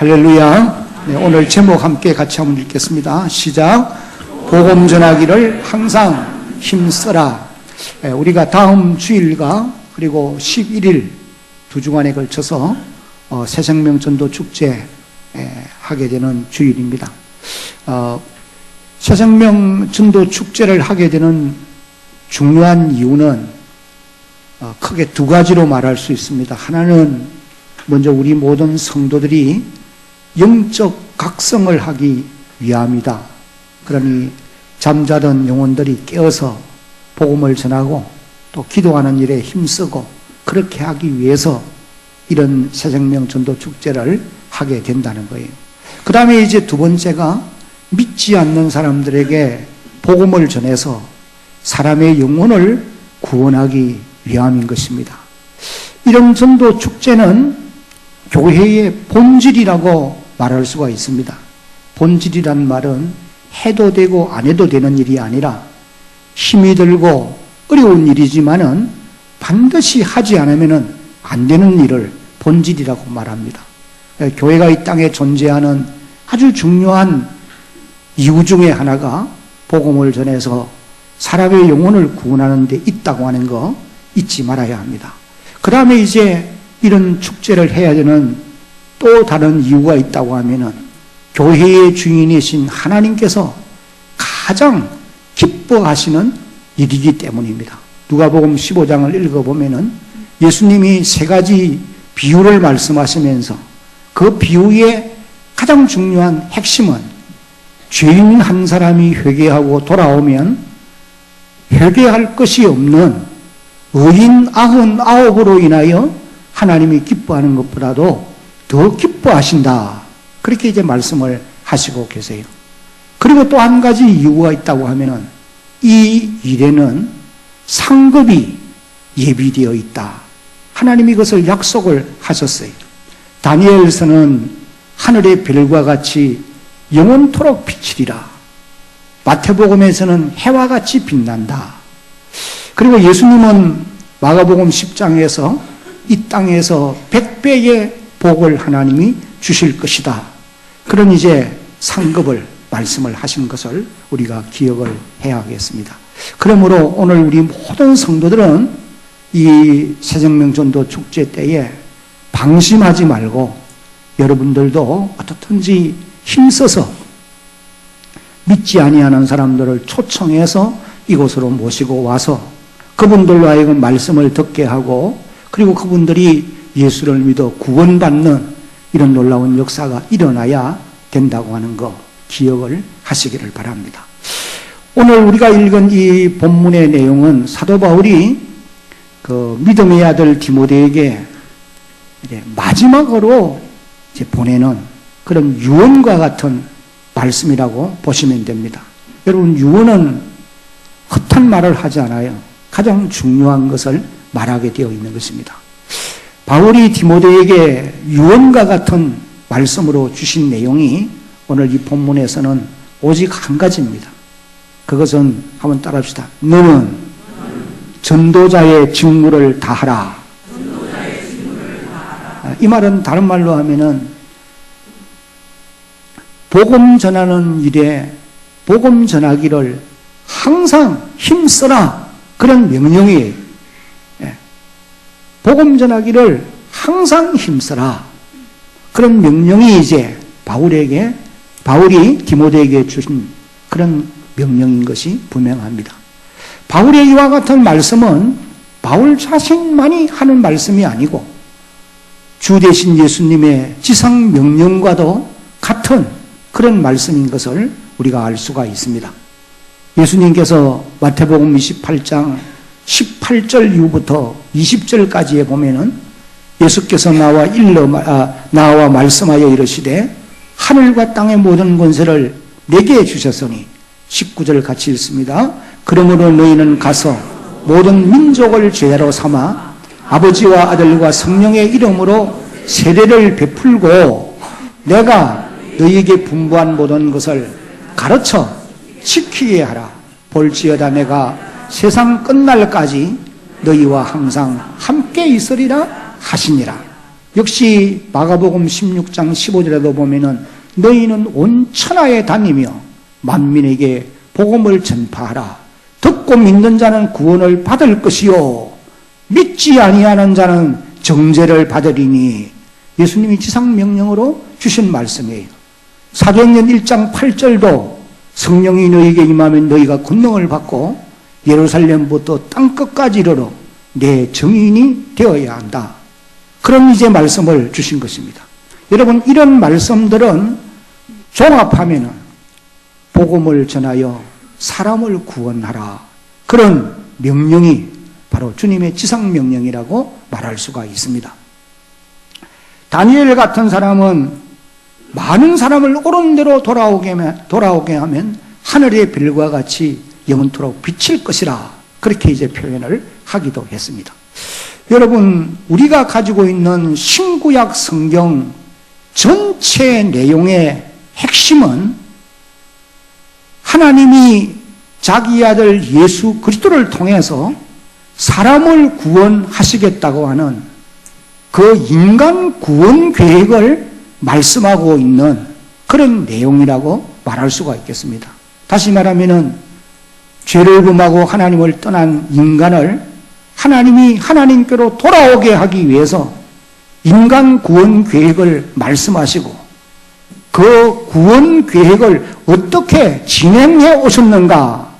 할렐루야. 네, 오늘 제목 함께 같이 한번 읽겠습니다. 시작. 복음 전하기를 항상 힘써라. 우리가 다음 주일과 그리고 11일 두 주간에 걸쳐서 새생명 전도 축제 하게 되는 주일입니다. 새생명 전도 축제를 하게 되는 중요한 이유는 크게 두 가지로 말할 수 있습니다. 하나는 먼저 우리 모든 성도들이 영적 각성을 하기 위함이다. 그러니 잠자던 영혼들이 깨어서 복음을 전하고 또 기도하는 일에 힘쓰고 그렇게 하기 위해서 이런 새생명 전도 축제를 하게 된다는 거예요. 그 다음에 이제 두 번째가 믿지 않는 사람들에게 복음을 전해서 사람의 영혼을 구원하기 위함인 것입니다. 이런 전도 축제는 교회의 본질이라고 말할 수가 있습니다. 본질이란 말은 해도 되고 안 해도 되는 일이 아니라 힘이 들고 어려운 일이지만은 반드시 하지 않으면 안 되는 일을 본질이라고 말합니다. 교회가 이 땅에 존재하는 아주 중요한 이유 중에 하나가 복음을 전해서 사람의 영혼을 구원하는 데 있다고 하는 거 잊지 말아야 합니다. 그 다음에 이제 이런 축제를 해야 되는 또 다른 이유가 있다고 하면은 교회의 주인이신 하나님께서 가장 기뻐하시는 일이기 때문입니다. 누가복음 15장을 읽어보면은 예수님이 세 가지 비유를 말씀하시면서 그 비유의 가장 중요한 핵심은 죄인 한 사람이 회개하고 돌아오면 회개할 것이 없는 의인 99으로 인하여 하나님이 기뻐하는 것보다도 더 기뻐하신다. 그렇게 이제 말씀을 하시고 계세요. 그리고 또 한 가지 이유가 있다고 하면은 이 일에는 상급이 예비되어 있다. 하나님이 그것을 약속을 하셨어요. 다니엘서는 하늘의 별과 같이 영원토록 비치리라. 마태복음에서는 해와 같이 빛난다. 그리고 예수님은 마가복음 10장에서 이 땅에서 100배의 복을 하나님이 주실 것이다. 그런 이제 상급을 말씀을 하신 것을 우리가 기억을 해야 하겠습니다. 그러므로 오늘 우리 모든 성도들은 이 새생명 전도 축제 때에 방심하지 말고 여러분들도 어떻든지 힘써서 믿지 아니하는 사람들을 초청해서 이곳으로 모시고 와서 그분들로 하여금 말씀을 듣게 하고 그리고 그분들이 예수를 믿어 구원받는 이런 놀라운 역사가 일어나야 된다고 하는 거 기억을 하시기를 바랍니다. 오늘 우리가 읽은 이 본문의 내용은 사도 바울이 그 믿음의 아들 디모데에게 이제 마지막으로 이제 보내는 그런 유언과 같은 말씀이라고 보시면 됩니다. 여러분, 유언은 헛한 말을 하지 않아요. 가장 중요한 것을 말하게 되어 있는 것입니다. 바울이 디모데에게 유언과 같은 말씀으로 주신 내용이 오늘 이 본문에서는 오직 한 가지입니다. 그것은 한번 따라합시다. 너는 전도자의 직무를 다하라. 이 말은 다른 말로 하면은 복음 전하는 일에 복음 전하기를 항상 힘써라. 그런 명령이에요. 복음 전하기를 항상 힘써라. 그런 명령이 이제 바울이 디모데에게 주신 그런 명령인 것이 분명합니다. 바울의 이와 같은 말씀은 바울 자신만이 하는 말씀이 아니고 주 되신 예수님의 지상 명령과도 같은 그런 말씀인 것을 우리가 알 수가 있습니다. 예수님께서 마태복음 28장 18절 이후부터 20절까지에 보면은 예수께서 나와 말씀하여 이르시되 하늘과 땅의 모든 권세를 내게 주셨으니 19절 같이 읽습니다. 그러므로 너희는 가서 모든 민족을 제자로 삼아 아버지와 아들과 성령의 이름으로 세례를 베풀고 내가 너희에게 분부한 모든 것을 가르쳐 지키게 하라. 볼지어다 내가 세상 끝날까지 너희와 항상 함께 있으리라 하시니라. 역시 마가복음 16장 15절에도 보면은 너희는 온 천하에 다니며 만민에게 복음을 전파하라. 듣고 믿는 자는 구원을 받을 것이요 믿지 아니하는 자는 정죄를 받으리니, 예수님이 지상명령으로 주신 말씀이에요. 사도행전 1장 8절도 성령이 너희에게 임하면 너희가 권능을 받고 예루살렘부터 땅끝까지 이르러 내 증인이 되어야 한다. 그런 이제 말씀을 주신 것입니다. 여러분, 이런 말씀들은 종합하면은 복음을 전하여 사람을 구원하라, 그런 명령이 바로 주님의 지상명령이라고 말할 수가 있습니다. 다니엘 같은 사람은 많은 사람을 옳은 대로 돌아오게 하면 하늘의 별과 같이 영원토록 비칠 것이라, 그렇게 이제 표현을 하기도 했습니다. 여러분, 우리가 가지고 있는 신구약 성경 전체 내용의 핵심은 하나님이 자기 아들 예수 그리스도를 통해서 사람을 구원하시겠다고 하는 그 인간 구원 계획을 말씀하고 있는 그런 내용이라고 말할 수가 있겠습니다. 다시 말하면은 죄를 범하고 하나님을 떠난 인간을 하나님이 하나님께로 돌아오게 하기 위해서 인간 구원 계획을 말씀하시고, 그 구원 계획을 어떻게 진행해 오셨는가,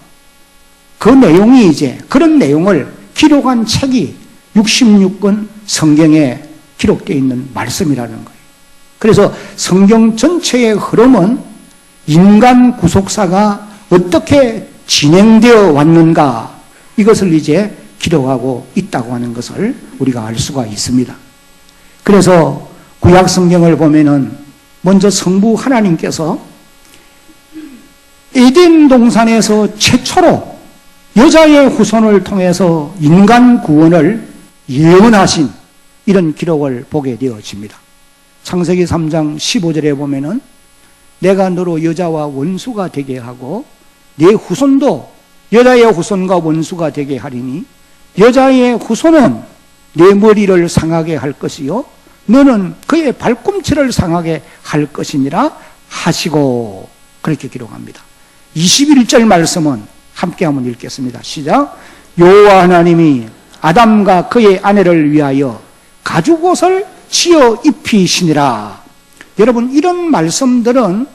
그 내용이 이제, 그런 내용을 기록한 책이 66권 성경에 기록되어 있는 말씀이라는 거예요. 그래서 성경 전체의 흐름은 인간 구속사가 어떻게 진행되어 왔는가, 이것을 이제 기록하고 있다고 하는 것을 우리가 알 수가 있습니다. 그래서 구약 성경을 보면은 먼저 성부 하나님께서 에덴 동산에서 최초로 여자의 후손을 통해서 인간 구원을 예언하신 이런 기록을 보게 되어집니다. 창세기 3장 15절에 보면은 내가 너로 여자와 원수가 되게 하고 네 후손도 여자의 후손과 원수가 되게 하리니 여자의 후손은 내 머리를 상하게 할 것이요 너는 그의 발꿈치를 상하게 할 것이니라 하시고, 그렇게 기록합니다. 21절 말씀은 함께 한번 읽겠습니다. 시작. 여호와 하나님이 아담과 그의 아내를 위하여 가죽옷을 지어 입히시니라. 여러분, 이런 말씀들은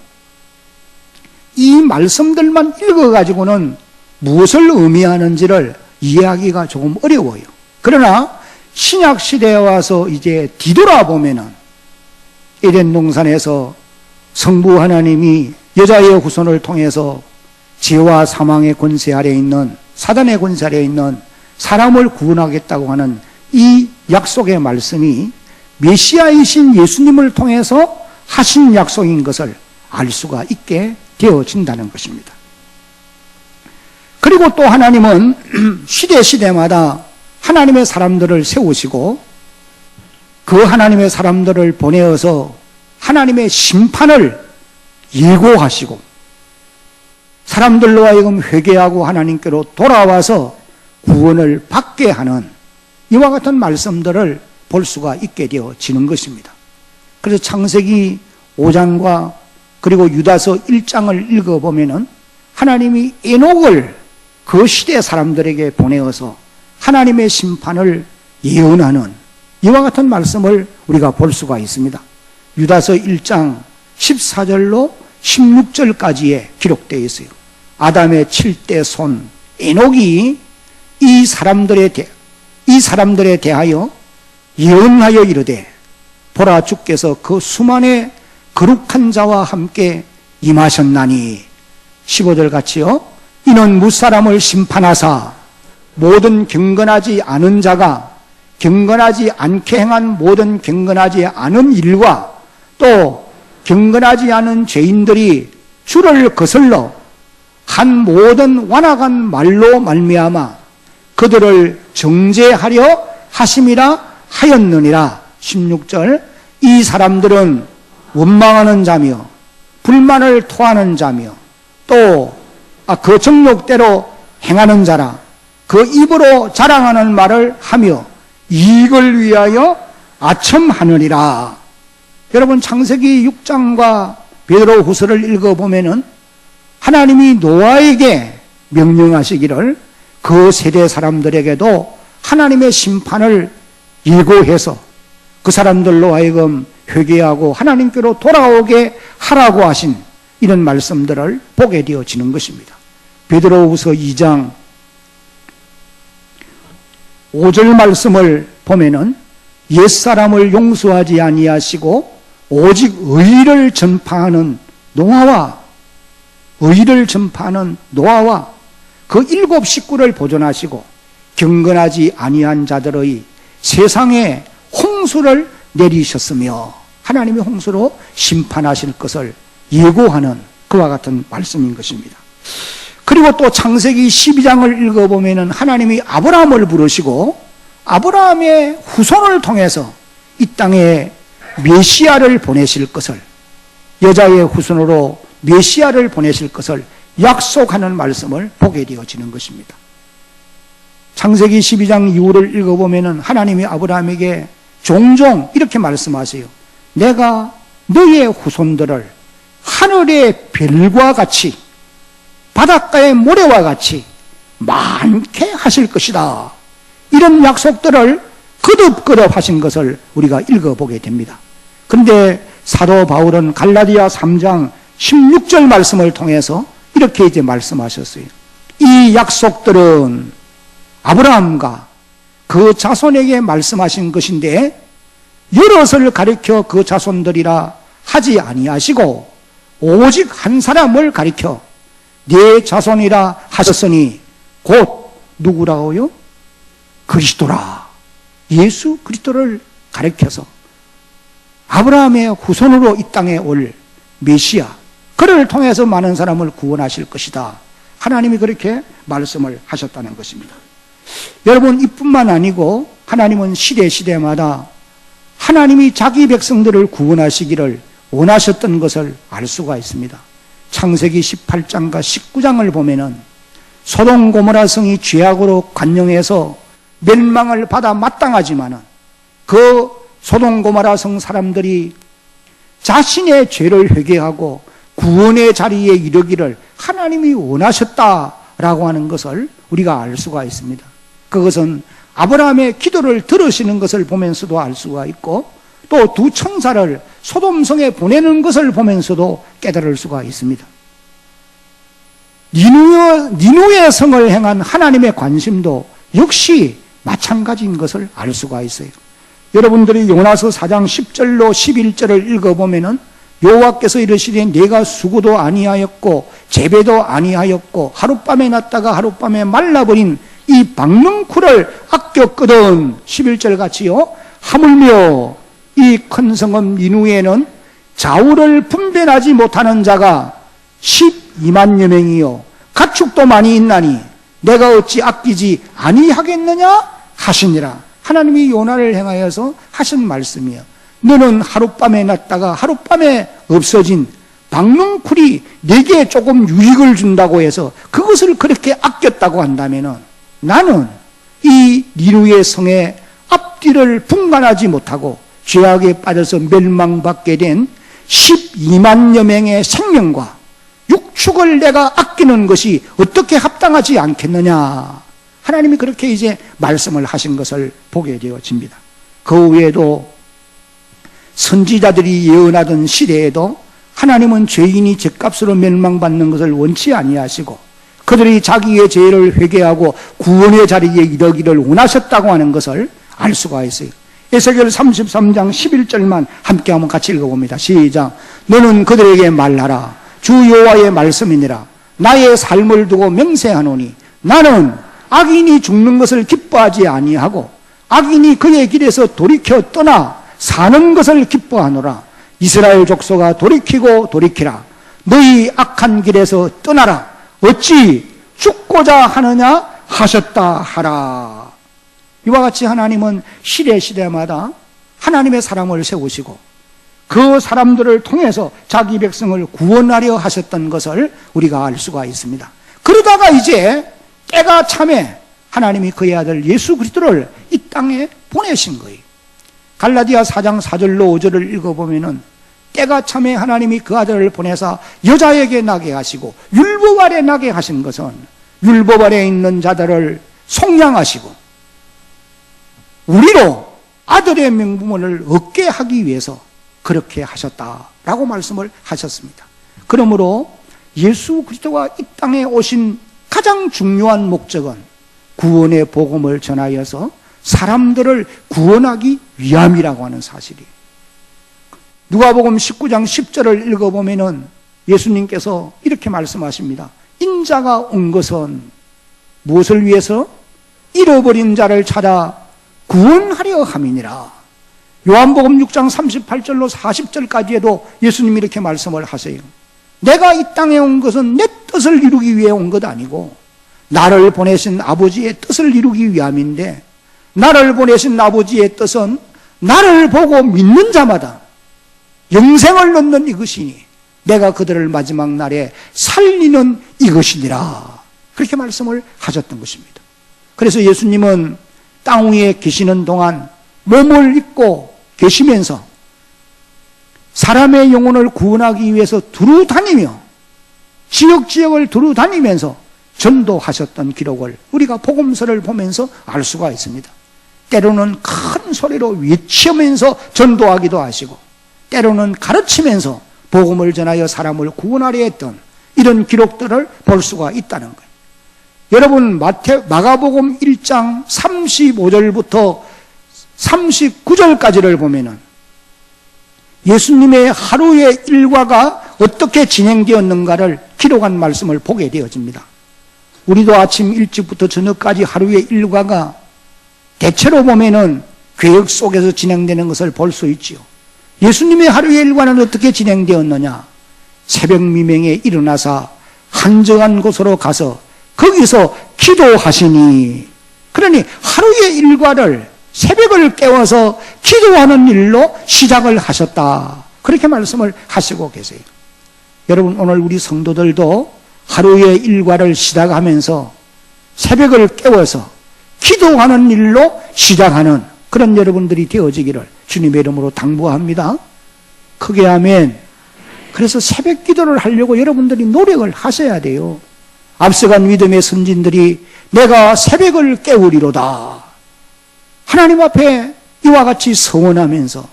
이 말씀들만 읽어가지고는 무엇을 의미하는지를 이해하기가 조금 어려워요. 그러나 신약 시대에 와서 이제 뒤돌아보면은 에덴 동산에서 성부 하나님이 여자의 후손을 통해서 죄와 사망의 권세 아래에 있는, 사단의 권세 아래에 있는 사람을 구원하겠다고 하는 이 약속의 말씀이 메시아이신 예수님을 통해서 하신 약속인 것을 알 수가 있게 되어진다는 것입니다. 그리고 또 하나님은 시대마다 하나님의 사람들을 세우시고 그 하나님의 사람들을 보내어서 하나님의 심판을 예고하시고 사람들로 하여금 회개하고 하나님께로 돌아와서 구원을 받게 하는 이와 같은 말씀들을 볼 수가 있게 되어지는 것입니다. 그래서 창세기 5장과 그리고 유다서 1장을 읽어보면은 하나님이 에녹을 그 시대 사람들에게 보내어서 하나님의 심판을 예언하는 이와 같은 말씀을 우리가 볼 수가 있습니다. 유다서 1장 14절로 16절까지에 기록되어 있어요. 아담의 7대 손 에녹이 이 사람들에 대하여 예언하여 이르되 보라 주께서 그 수만의 거룩한 자와 함께 임하셨나니 15절 같이요. 이는 무사람을 심판하사 모든 경건하지 않은 자가 경건하지 않게 행한 모든 경건하지 않은 일과 또 경건하지 않은 죄인들이 주를 거슬러 한 모든 완악한 말로 말미암아 그들을 정죄하려 하심이라 하였느니라. 16절. 이 사람들은 원망하는 자며 불만을 토하는 자며 또 그 정욕대로 행하는 자라. 그 입으로 자랑하는 말을 하며 이익을 위하여 아첨하느니라. 여러분 창세기 6장과 베드로후서를 읽어보면은 하나님이 노아에게 명령하시기를 그 세대 사람들에게도 하나님의 심판을 예고해서 그 사람들로 하여금 회개하고 하나님께로 돌아오게 하라고 하신 이런 말씀들을 보게 되어지는 것입니다. 베드로후서 2장 5절 말씀을 보면은 옛사람을 용서하지 아니하시고 오직 의를 전파하는 노아와 그 7 식구를 보존하시고 경건하지 아니한 자들의 세상에 홍수를 내리셨으며 하나님이 홍수로 심판하실 것을 예고하는 그와 같은 말씀인 것입니다. 그리고 또 창세기 12장을 읽어보면 하나님이 아브라함을 부르시고 아브라함의 후손을 통해서 이 땅에 메시아를 보내실 것을, 여자의 후손으로 메시아를 보내실 것을 약속하는 말씀을 보게 되어지는 것입니다. 창세기 12장 이후를 읽어보면 하나님이 아브라함에게 종종 이렇게 말씀하세요. 내가 너의 후손들을 하늘의 별과 같이 바닷가의 모래와 같이 많게 하실 것이다. 이런 약속들을 거듭거듭 하신 것을 우리가 읽어보게 됩니다. 그런데 사도 바울은 갈라디아 3장 16절 말씀을 통해서 이렇게 이제 말씀하셨어요. 이 약속들은 아브라함과 그 자손에게 말씀하신 것인데 여럿을 가리켜 그 자손들이라 하지 아니하시고 오직 한 사람을 가리켜 네 자손이라 하셨으니 곧 누구라고요? 그리스도라. 예수 그리스도를 가리켜서 아브라함의 후손으로 이 땅에 올 메시아, 그를 통해서 많은 사람을 구원하실 것이다. 하나님이 그렇게 말씀을 하셨다는 것입니다. 여러분, 이뿐만 아니고 하나님은 시대마다 하나님이 자기 백성들을 구원하시기를 원하셨던 것을 알 수가 있습니다. 창세기 18장과 19장을 보면은 소돔 고모라 성이 죄악으로 관영해서 멸망을 받아 마땅하지만은 그 소돔 고모라 성 사람들이 자신의 죄를 회개하고 구원의 자리에 이르기를 하나님이 원하셨다라고 하는 것을 우리가 알 수가 있습니다. 그것은 아브라함의 기도를 들으시는 것을 보면서도 알 수가 있고 또 두 천사를 소돔성에 보내는 것을 보면서도 깨달을 수가 있습니다. 니누의 성을 향한 하나님의 관심도 역시 마찬가지인 것을 알 수가 있어요. 여러분들이 요나서 4장 10절로 11절을 읽어보면은 여호와께서 이르시되 내가 수고도 아니하였고 재배도 아니하였고 하룻밤에 났다가 하룻밤에 말라버린 이 박능쿨을 아꼈거든. 11절 같이요. 하물며 이 큰 성읍 니누에는 좌우를 분별하지 못하는 자가 12만여 명이요 가축도 많이 있나니 내가 어찌 아끼지 아니하겠느냐 하시니라. 하나님이 요나를 향하여서 하신 말씀이에요. 너는 하룻밤에 났다가 하룻밤에 없어진 박능쿨이 내게 조금 유익을 준다고 해서 그것을 그렇게 아꼈다고 한다면은 나는 이 니누의 성의 앞뒤를 분간하지 못하고 죄악에 빠져서 멸망받게 된 12만여 명의 생명과 육축을 내가 아끼는 것이 어떻게 합당하지 않겠느냐. 하나님이 그렇게 이제 말씀을 하신 것을 보게 되어집니다. 그 외에도 선지자들이 예언하던 시대에도 하나님은 죄인이 죄값으로 멸망받는 것을 원치 아니하시고 그들이 자기의 죄를 회개하고 구원의 자리에 이르기를 원하셨다고 하는 것을 알 수가 있어요. 에스겔 33장 11절만 함께 한번 같이 읽어봅니다. 시작. 너는 그들에게 말하라. 주 여호와의 말씀이니라. 나의 삶을 두고 맹세하노니 나는 악인이 죽는 것을 기뻐하지 아니하고 악인이 그의 길에서 돌이켜 떠나 사는 것을 기뻐하노라. 이스라엘 족속아 돌이키고 돌이키라. 너희 악한 길에서 떠나라. 어찌 죽고자 하느냐 하셨다 하라. 이와 같이 하나님은 시대마다 하나님의 사람을 세우시고 그 사람들을 통해서 자기 백성을 구원하려 하셨던 것을 우리가 알 수가 있습니다. 그러다가 이제 때가 참에 하나님이 그의 아들 예수 그리스도를 이 땅에 보내신 거예요. 갈라디아 4장 4절로 5절을 읽어보면은 때가 참에 하나님이 그 아들을 보내사 여자에게 나게 하시고 율법 아래 나게 하신 것은 율법 아래 있는 자들을 속량하시고 우리로 아들의 명분을 얻게 하기 위해서 그렇게 하셨다라고 말씀을 하셨습니다. 그러므로 예수 그리스도가 이 땅에 오신 가장 중요한 목적은 구원의 복음을 전하여서 사람들을 구원하기 위함이라고 하는 사실이에요. 누가복음 19장 10절을 읽어보면은 예수님께서 이렇게 말씀하십니다. 인자가 온 것은 무엇을 위해서? 잃어버린 자를 찾아 구원하려 함이니라. 요한복음 6장 38절로 40절까지에도 예수님이 이렇게 말씀을 하세요. 내가 이 땅에 온 것은 내 뜻을 이루기 위해 온 것 아니고 나를 보내신 아버지의 뜻을 이루기 위함인데, 나를 보내신 아버지의 뜻은 나를 보고 믿는 자마다 영생을 얻는 이것이니 내가 그들을 마지막 날에 살리는 이것이니라. 그렇게 말씀을 하셨던 것입니다. 그래서 예수님은 땅 위에 계시는 동안 몸을 입고 계시면서 사람의 영혼을 구원하기 위해서 두루 다니며 지역지역을 두루 다니면서 전도하셨던 기록을 우리가 복음서를 보면서 알 수가 있습니다. 때로는 큰 소리로 외치면서 전도하기도 하시고, 때로는 가르치면서 복음을 전하여 사람을 구원하려 했던 이런 기록들을 볼 수가 있다는 거예요. 여러분, 마가복음 1장 35절부터 39절까지를 보면은 예수님의 하루의 일과가 어떻게 진행되었는가를 기록한 말씀을 보게 되어집니다. 우리도 아침 일찍부터 저녁까지 하루의 일과가 대체로 보면은 계획 속에서 진행되는 것을 볼 수 있지요. 예수님의 하루의 일과는 어떻게 진행되었느냐? 새벽 미명에 일어나서 한적한 곳으로 가서 거기서 기도하시니, 그러니 하루의 일과를 새벽을 깨워서 기도하는 일로 시작을 하셨다. 그렇게 말씀을 하시고 계세요. 여러분, 오늘 우리 성도들도 하루의 일과를 시작하면서 새벽을 깨워서 기도하는 일로 시작하는 그런 여러분들이 되어지기를 주님의 이름으로 당부합니다. 크게 아멘. 그래서 새벽 기도를 하려고 여러분들이 노력을 하셔야 돼요. 앞서간 믿음의 선진들이 내가 새벽을 깨우리로다, 하나님 앞에 이와 같이 서원하면서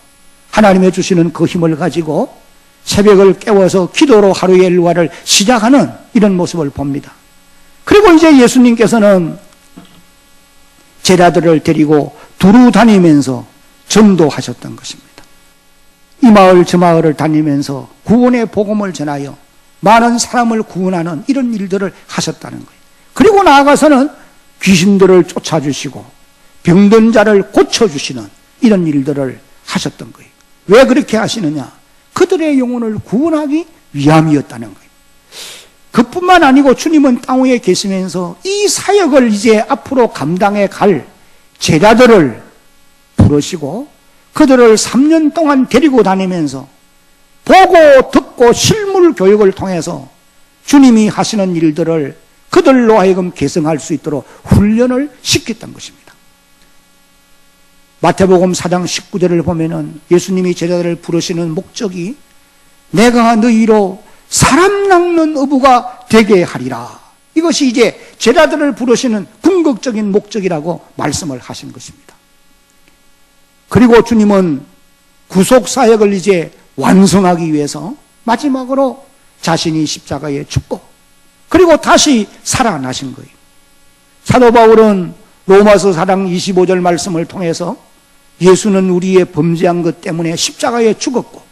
하나님의 주시는 그 힘을 가지고 새벽을 깨워서 기도로 하루의 일과를 시작하는 이런 모습을 봅니다. 그리고 이제 예수님께서는 제자들을 데리고 두루 다니면서 전도하셨던 것입니다. 이 마을 저 마을을 다니면서 구원의 복음을 전하여 많은 사람을 구원하는 이런 일들을 하셨다는 거예요. 그리고 나아가서는 귀신들을 쫓아주시고 병든 자를 고쳐주시는 이런 일들을 하셨던 거예요. 왜 그렇게 하시느냐? 그들의 영혼을 구원하기 위함이었다는 거예요. 그뿐만 아니고 주님은 땅 위에 계시면서 이 사역을 이제 앞으로 감당해 갈 제자들을 부르시고 그들을 3년 동안 데리고 다니면서 보고 듣고 실물 교육을 통해서 주님이 하시는 일들을 그들로 하여금 계승할 수 있도록 훈련을 시켰던 것입니다. 마태복음 4장 19절을 보면은 예수님이 제자들을 부르시는 목적이 내가 너희로 사람 낚는 어부가 되게 하리라. 이것이 이제 제자들을 부르시는 궁극적인 목적이라고 말씀을 하신 것입니다. 그리고 주님은 구속사역을 이제 완성하기 위해서 마지막으로 자신이 십자가에 죽고 그리고 다시 살아나신 거예요. 사도 바울은 로마서 4장 25절 말씀을 통해서 예수는 우리의 범죄한 것 때문에 십자가에 죽었고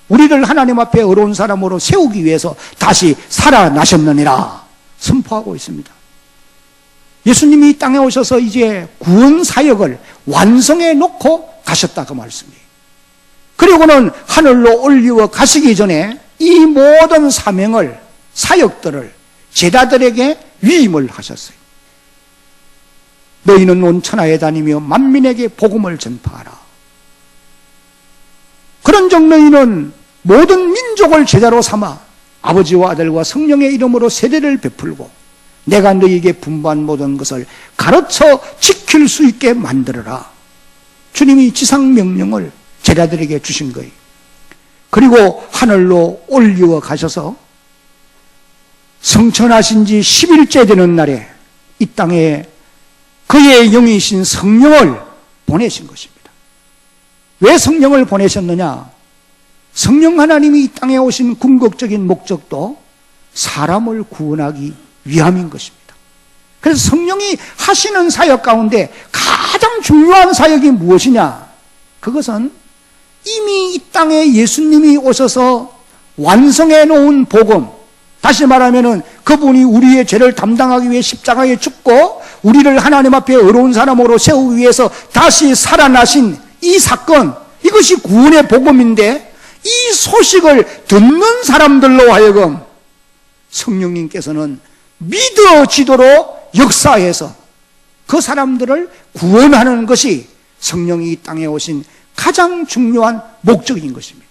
우리를 하나님 앞에 의로운 사람으로 세우기 위해서 다시 살아나셨느니라 선포하고 있습니다. 예수님이 이 땅에 오셔서 이제 구원 사역을 완성해 놓고 가셨다 그 말씀이에요. 그리고는 하늘로 올리워 가시기 전에 이 모든 사명을, 사역들을 제자들에게 위임을 하셨어요. 너희는 온 천하에 다니며 만민에게 복음을 전파하라. 그런즉 너희는 모든 민족을 제자로 삼아 아버지와 아들과 성령의 이름으로 세례를 베풀고 내가 너희에게 분부한 모든 것을 가르쳐 지킬 수 있게 만들어라. 주님이 지상명령을 제자들에게 주신 거예요. 그리고 하늘로 올리워 가셔서 성천하신 지 10일째 되는 날에 이 땅에 그의 영이신 성령을 보내신 것입니다. 왜 성령을 보내셨느냐? 성령 하나님이 이 땅에 오신 궁극적인 목적도 사람을 구원하기 위함인 것입니다. 그래서 성령이 하시는 사역 가운데 가장 중요한 사역이 무엇이냐? 그것은 이미 이 땅에 예수님이 오셔서 완성해 놓은 복음, 다시 말하면은 그분이 우리의 죄를 담당하기 위해 십자가에 죽고 우리를 하나님 앞에 의로운 사람으로 세우기 위해서 다시 살아나신 이 사건, 이것이 구원의 복음인데, 이 소식을 듣는 사람들로 하여금 성령님께서는 믿어지도록 역사해서 그 사람들을 구원하는 것이 성령이 이 땅에 오신 가장 중요한 목적인 것입니다.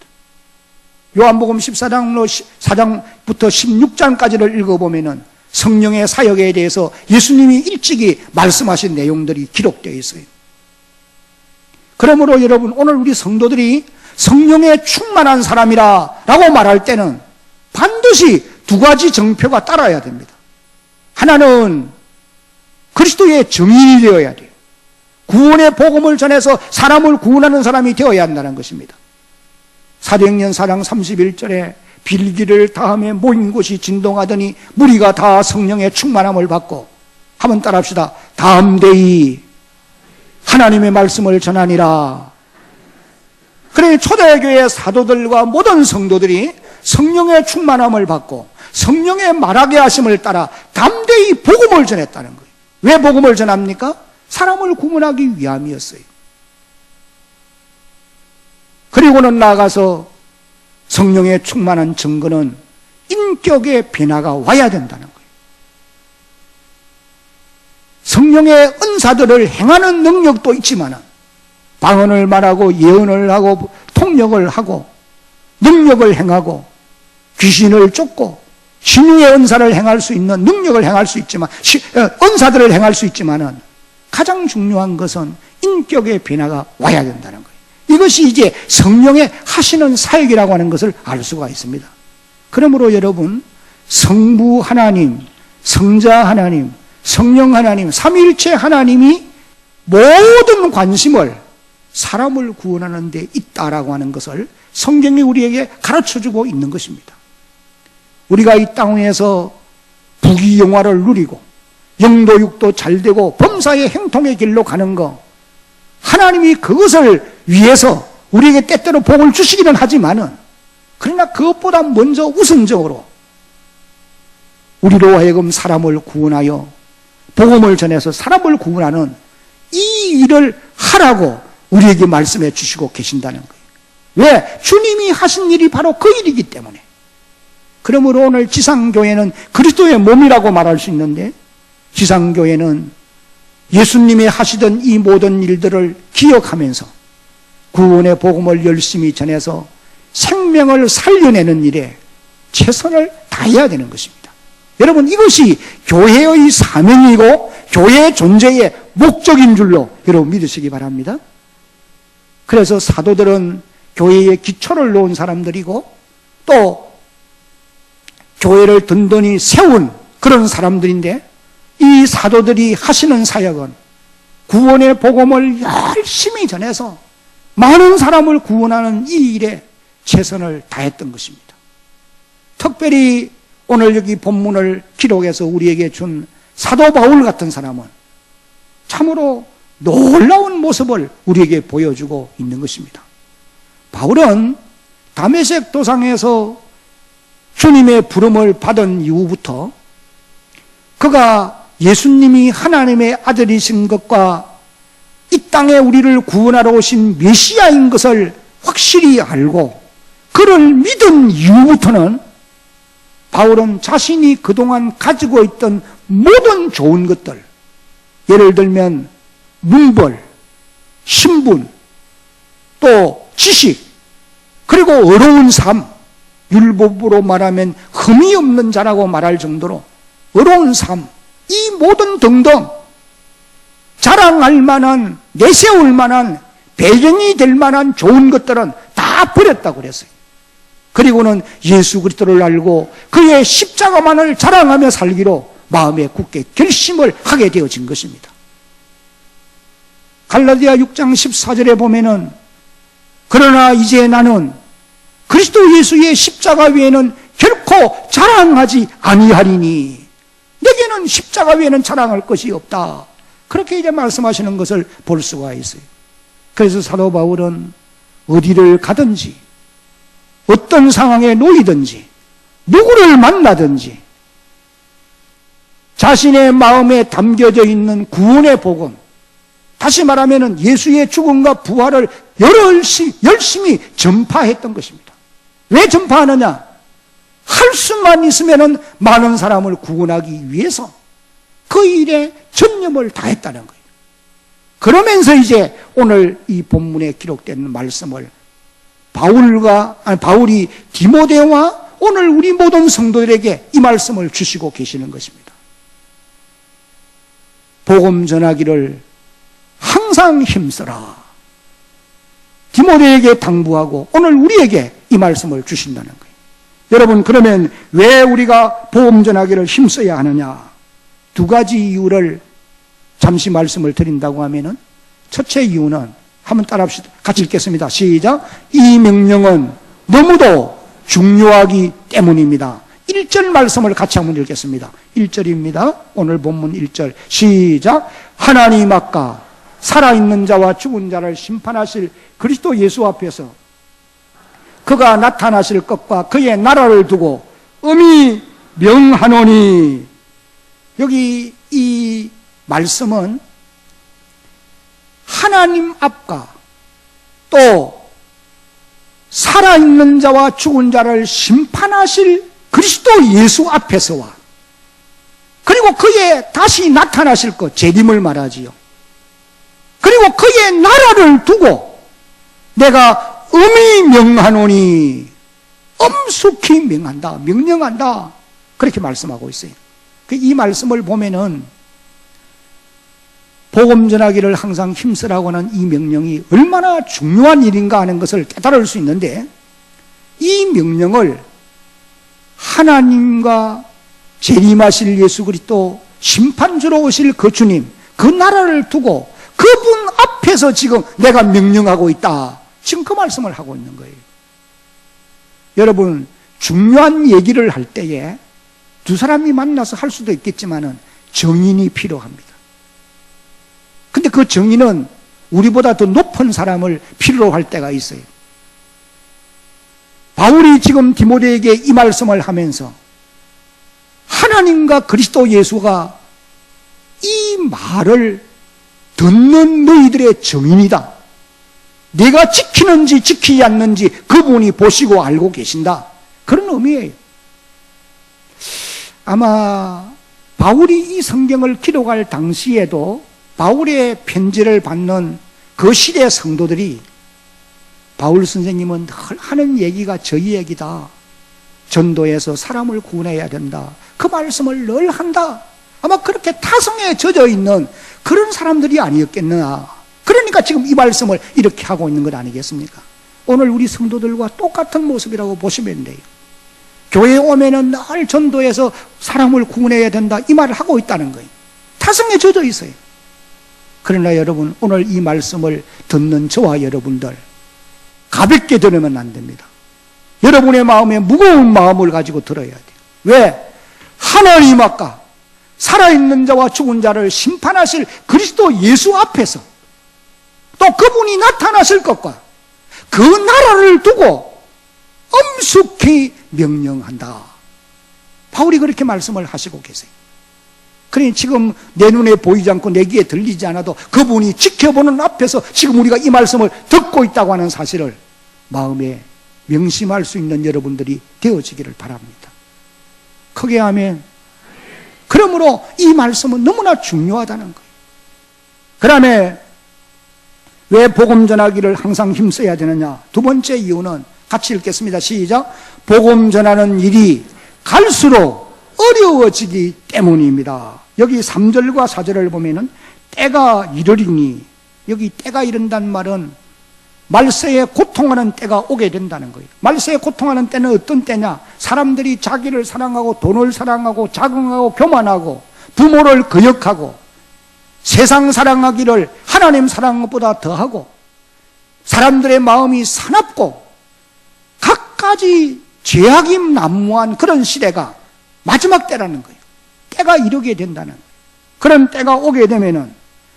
요한복음 14장부터 16장까지를 읽어보면은 성령의 사역에 대해서 예수님이 일찍이 말씀하신 내용들이 기록되어 있어요. 그러므로 여러분, 오늘 우리 성도들이 성령에 충만한 사람이라 라고 말할 때는 반드시 두 가지 정표가 따라야 됩니다. 하나는 그리스도의 증인이 되어야 돼요. 구원의 복음을 전해서 사람을 구원하는 사람이 되어야 한다는 것입니다. 사도행전 4장 31절에 빌기를 다음에 모인 곳이 진동하더니 무리가 다 성령의 충만함을 받고, 한번 따라합시다. 다음대이 하나님의 말씀을 전하니라. 그래, 초대교회 사도들과 모든 성도들이 성령의 충만함을 받고 성령의 말하게 하심을 따라 담대히 복음을 전했다는 거예요. 왜 복음을 전합니까? 사람을 구원하기 위함이었어요. 그리고는 나아가서 성령의 충만한 증거는 인격의 변화가 와야 된다는 거예요. 성령의 은사들을 행하는 능력도 있지만 방언을 말하고 예언을 하고 통역을 하고 능력을 행하고 귀신을 쫓고 신유의 은사를 행할 수 있는 능력을 행할 수 있지만, 은사들을 행할 수 있지만은 가장 중요한 것은 인격의 변화가 와야 된다는 거예요. 이것이 이제 성령의 하시는 사역이라고 하는 것을 알 수가 있습니다. 그러므로 여러분, 성부 하나님, 성자 하나님, 성령 하나님, 삼위일체 하나님이 모든 관심을 사람을 구원하는 데 있다라고 하는 것을 성경이 우리에게 가르쳐주고 있는 것입니다. 우리가 이 땅에서 부귀영화를 누리고 영도육도 잘 되고 범사의 행통의 길로 가는 거, 하나님이 그것을 위해서 우리에게 때때로 복을 주시기는 하지만은, 그러나 그것보다 먼저 우선적으로 우리로 하여금 사람을 구원하여 복음을 전해서 사람을 구원하는 이 일을 하라고 우리에게 말씀해 주시고 계신다는 거예요. 왜? 주님이 하신 일이 바로 그 일이기 때문에. 그러므로 오늘 지상교회는 그리스도의 몸이라고 말할 수 있는데, 지상교회는 예수님이 하시던 이 모든 일들을 기억하면서 구원의 복음을 열심히 전해서 생명을 살려내는 일에 최선을 다해야 되는 것입니다. 여러분, 이것이 교회의 사명이고 교회의 존재의 목적인 줄로 여러분 믿으시기 바랍니다. 그래서 사도들은 교회의 기초를 놓은 사람들이고 또 교회를 든든히 세운 그런 사람들인데, 이 사도들이 하시는 사역은 구원의 복음을 열심히 전해서 많은 사람을 구원하는 이 일에 최선을 다했던 것입니다. 특별히 오늘 여기 본문을 기록해서 우리에게 준 사도 바울 같은 사람은 참으로 놀라운 모습을 우리에게 보여주고 있는 것입니다. 바울은 다메섹 도상에서 주님의 부름을 받은 이후부터 그가 예수님이 하나님의 아들이신 것과 이 땅에 우리를 구원하러 오신 메시아인 것을 확실히 알고 그를 믿은 이후부터는 바울은 자신이 그동안 가지고 있던 모든 좋은 것들, 예를 들면 문벌, 신분, 또 지식, 그리고 어려운 삶, 율법으로 말하면 흠이 없는 자라고 말할 정도로 어려운 삶, 이 모든 등등 자랑할 만한, 내세울 만한 배경이 될 만한 좋은 것들은 다 버렸다고 그랬어요. 그리고는 예수 그리스도를 알고 그의 십자가만을 자랑하며 살기로 마음에 굳게 결심을 하게 되어진 것입니다. 갈라디아 6장 14절에 보면은 그러나 이제 나는 그리스도 예수의 십자가 외에는 결코 자랑하지 아니하리니 내게는 십자가 외에는 자랑할 것이 없다. 그렇게 이제 말씀하시는 것을 볼 수가 있어요. 그래서 사도 바울은 어디를 가든지 어떤 상황에 놓이든지 누구를 만나든지 자신의 마음에 담겨져 있는 구원의 복음, 다시 말하면 예수의 죽음과 부활을 열심히 전파했던 것입니다. 왜 전파하느냐? 할 수만 있으면 많은 사람을 구원하기 위해서 그 일에 전념을 다했다는 거예요. 그러면서 이제 오늘 이 본문에 기록된 말씀을 바울이 디모데와 오늘 우리 모든 성도들에게 이 말씀을 주시고 계시는 것입니다. 복음 전하기를 항상 힘써라. 디모데에게 당부하고 오늘 우리에게 이 말씀을 주신다는 거예요. 여러분, 그러면 왜 우리가 복음 전하기를 힘써야 하느냐? 두 가지 이유를 잠시 말씀을 드린다고 하면은, 첫째 이유는 한번 따라합시다. 같이 읽겠습니다. 시작. 이 명령은 너무도 중요하기 때문입니다. 1절 말씀을 같이 한번 읽겠습니다. 1절입니다. 오늘 본문 1절. 시작. 하나님 아까 살아있는 자와 죽은 자를 심판하실 그리스도 예수 앞에서 그가 나타나실 것과 그의 나라를 두고 엄히 명하노니. 여기 이 말씀은 하나님 앞과 또 살아있는 자와 죽은 자를 심판하실 그리스도 예수 앞에서와 그리고 그의 다시 나타나실 것, 재림을 말하지요. 그리고 그의 나라를 두고 내가 엄히 명하노니, 엄숙히 명한다, 명령한다, 그렇게 말씀하고 있어요. 이 말씀을 보면은 복음 전하기를 항상 힘쓰라고 하는 이 명령이 얼마나 중요한 일인가 하는 것을 깨달을 수 있는데, 이 명령을 하나님과 재림하실 예수 그리스도, 심판주로 오실 그 주님, 그 나라를 두고 그분 앞에서 지금 내가 명령하고 있다, 지금 그 말씀을 하고 있는 거예요. 여러분, 중요한 얘기를 할 때에 두 사람이 만나서 할 수도 있겠지만은 정인이 필요합니다. 근데 그 정인은 우리보다 더 높은 사람을 필요로 할 때가 있어요. 바울이 지금 디모데에게 이 말씀을 하면서 하나님과 그리스도 예수가 이 말을 듣는 너희들의 정인이다. 내가 지키는지 지키지 않는지 그분이 보시고 알고 계신다. 그런 의미예요. 아마 바울이 이 성경을 기록할 당시에도 바울의 편지를 받는 그 시대 성도들이 바울 선생님은 늘 하는 얘기가 저희 얘기다. 전도해서 사람을 구원해야 된다. 그 말씀을 늘 한다. 아마 그렇게 타성에 젖어 있는 그런 사람들이 아니었겠느냐. 그러니까 지금 이 말씀을 이렇게 하고 있는 것 아니겠습니까? 오늘 우리 성도들과 똑같은 모습이라고 보시면 돼요. 교회에 오면은 늘 전도해서 사람을 구원해야 된다, 이 말을 하고 있다는 거예요. 타성에 젖어 있어요. 그러나 여러분, 오늘 이 말씀을 듣는 저와 여러분들 가볍게 들으면 안 됩니다. 여러분의 마음에 무거운 마음을 가지고 들어야 돼요. 왜? 하나님 아까 살아있는 자와 죽은 자를 심판하실 그리스도 예수 앞에서 또 그분이 나타나실 것과 그 나라를 두고 엄숙히 명령한다. 바울이 그렇게 말씀을 하시고 계세요. 그러니 지금 내 눈에 보이지 않고 내 귀에 들리지 않아도 그분이 지켜보는 앞에서 지금 우리가 이 말씀을 듣고 있다고 하는 사실을 마음에 명심할 수 있는 여러분들이 되어지기를 바랍니다. 크게 아멘. 그러므로 이 말씀은 너무나 중요하다는 거예요. 그 다음에 왜 복음 전하기를 항상 힘써야 되느냐? 두 번째 이유는 같이 읽겠습니다. 시작. 복음 전하는 일이 갈수록 어려워지기 때문입니다. 여기 3절과 4절을 보면은 때가 이르리니, 여기 때가 이른다는 말은 말세에 고통하는 때가 오게 된다는 거예요. 말세에 고통하는 때는 어떤 때냐? 사람들이 자기를 사랑하고 돈을 사랑하고 자긍하고 교만하고 부모를 거역하고 세상 사랑하기를 하나님 사랑하는 것보다 더하고 사람들의 마음이 사납고 갖가지 죄악이 난무한 그런 시대가 마지막 때라는 거예요. 때가 이르게 된다는 거예요. 그런 때가 오게 되면은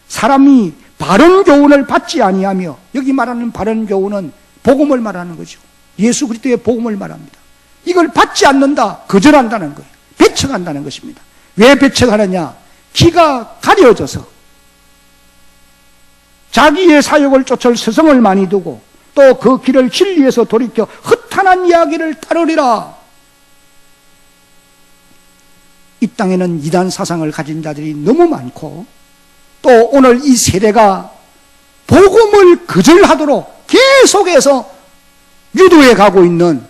사람이 바른 교훈을 받지 아니하며, 여기 말하는 바른 교훈은 복음을 말하는 거죠. 예수 그리스도의 복음을 말합니다. 이걸 받지 않는다, 거절한다는 거예요. 배척한다는 것입니다. 왜 배척하느냐? 귀가 가려져서 자기의 사욕을 쫓을 스승을 많이 두고 또 그 길을 진리에서 돌이켜 허탄한 이야기를 따르리라. 이 땅에는 이단 사상을 가진 자들이 너무 많고 또 오늘 이 세대가 복음을 거절하도록 계속해서 유도해 가고 있는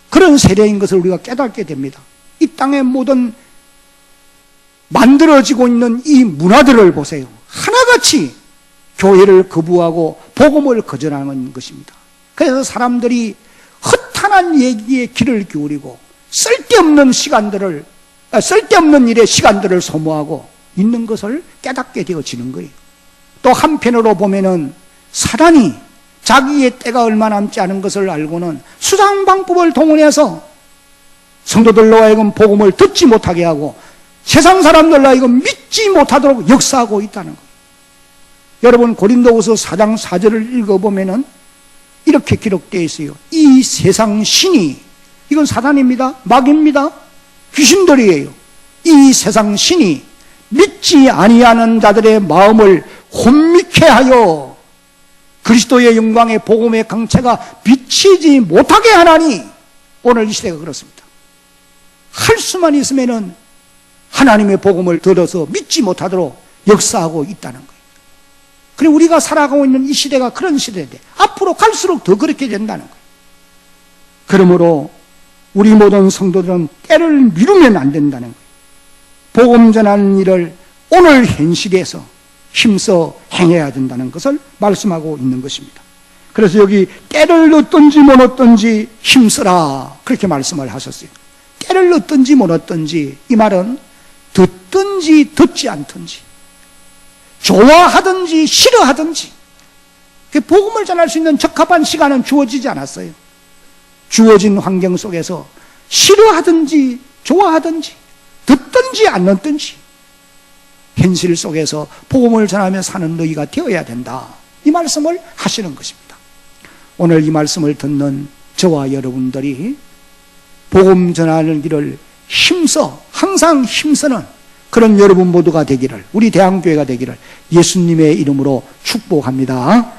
그런 세대인 것을 우리가 깨닫게 됩니다. 이 땅의 모든 만들어지고 있는 이 문화들을 보세요. 하나같이 교회를 거부하고 복음을 거절하는 것입니다. 그래서 사람들이 허탄한 얘기에 귀를 기울이고 쓸데없는 일에 시간들을 소모하고 있는 것을 깨닫게 되어지는 거예요. 또 한편으로 보면은 사단이 자기의 때가 얼마 남지 않은 것을 알고는 수상방법을 동원해서 성도들로 하여금 복음을 듣지 못하게 하고 세상 사람들로 하여금 믿지 못하도록 역사하고 있다는 거예요. 여러분 고린도후서 4장 4절을 읽어보면은 이렇게 기록되어 있어요. 이 세상 신이, 이건 사단입니다. 마귀입니다. 귀신들이에요. 이 세상 신이 믿지 아니하는 자들의 마음을 혼미케 하여 그리스도의 영광의 복음의 강체가 비치지 못하게 하나니, 오늘 이 시대가 그렇습니다. 할 수만 있으면은 하나님의 복음을 들어서 믿지 못하도록 역사하고 있다는 거예요. 그리고 우리가 살아가고 있는 이 시대가 그런 시대인데 앞으로 갈수록 더 그렇게 된다는 거예요. 그러므로 우리 모든 성도들은 때를 미루면 안 된다는 거예요. 복음 전하는 일을 오늘 현실에서 힘써 행해야 된다는 것을 말씀하고 있는 것입니다. 그래서 여기 때를 얻든지 못 얻든지 힘쓰라, 그렇게 말씀을 하셨어요. 때를 얻든지 못 얻든지, 이 말은 듣든지 듣지 않든지, 좋아하든지 싫어하든지, 복음을 전할 수 있는 적합한 시간은 주어지지 않았어요. 주어진 환경 속에서 싫어하든지 좋아하든지 듣든지 안 듣든지 현실 속에서 복음을 전하며 사는 너희가 되어야 된다, 이 말씀을 하시는 것입니다. 오늘 이 말씀을 듣는 저와 여러분들이 복음 전하는 길을 힘써, 항상 힘쓰는 그런 여러분 모두가 되기를, 우리 대한교회가 되기를 예수님의 이름으로 축복합니다.